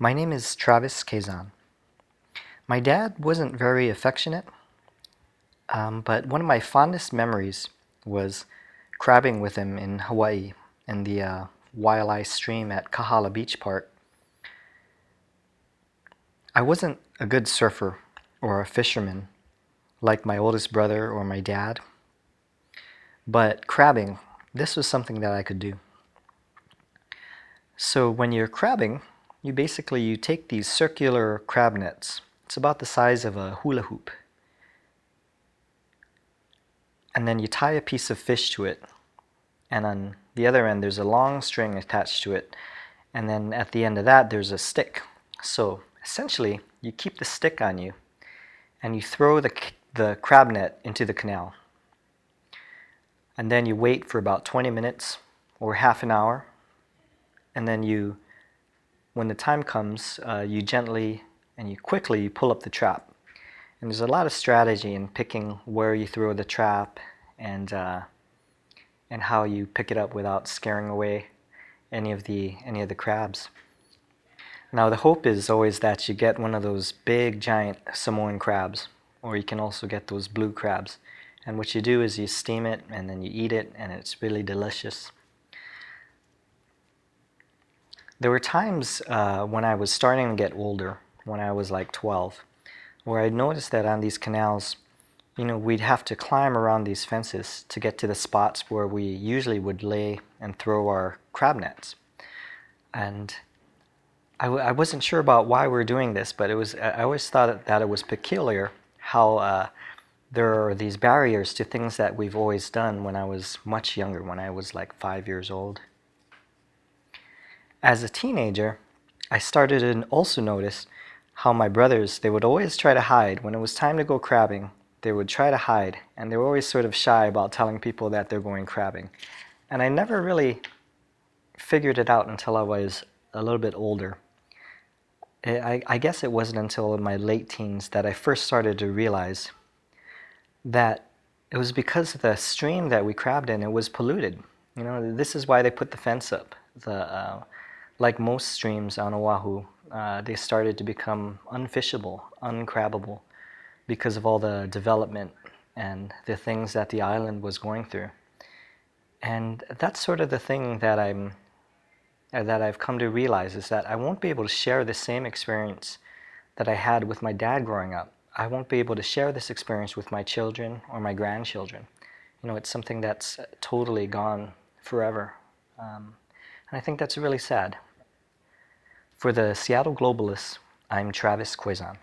My name is Travis Quezon. My dad wasn't very affectionate, but one of my fondest memories was crabbing with him in Hawaii in the Waialae Stream at Kahala Beach Park. I wasn't a good surfer or a fisherman like my oldest brother or my dad, but crabbing, this was something that I could do. So when you're crabbing, you take these circular crab nets. It's about the size of a hula hoop. And then you tie a piece of fish to it. And on the other end, there's a long string attached to it. And then at the end of that, there's a stick. So essentially, you keep the stick on you and you throw the crab net into the canal. And then you wait for about 20 minutes or half an hour. And then when the time comes, you gently and you quickly pull up the trap. And there's a lot of strategy in picking where you throw the trap and how you pick it up without scaring away any of the crabs. Now the hope is always that you get one of those big giant Samoan crabs, or you can also get those blue crabs. And what you do is you steam it and then you eat it, and it's really delicious. There were times when I was starting to get older, when I was like 12, where I noticed that on these canals, we'd have to climb around these fences to get to the spots where we usually would lay and throw our crab nets. And I wasn't sure about why we were doing this, but I always thought that it was peculiar how there are these barriers to things that we've always done when I was much younger, when I was like 5 years old. As a teenager, I started to also notice how my brothers, they would always try to hide. When it was time to go crabbing, they would try to hide, and they were always sort of shy about telling people that they're going crabbing. And I never really figured it out until I was a little bit older. I guess it wasn't until my late teens that I first started to realize that it was because the stream that we crabbed in, it was polluted. This is why they put the fence up. Like most streams on Oahu, they started to become unfishable, uncrabbable, because of all the development and the things that the island was going through. And that's sort of the thing that I've come to realize, is that I won't be able to share the same experience that I had with my dad growing up. I won't be able to share this experience with my children or my grandchildren. It's something that's totally gone forever. And I think that's really sad. For the Seattle Globalists, I'm Travis Quezon.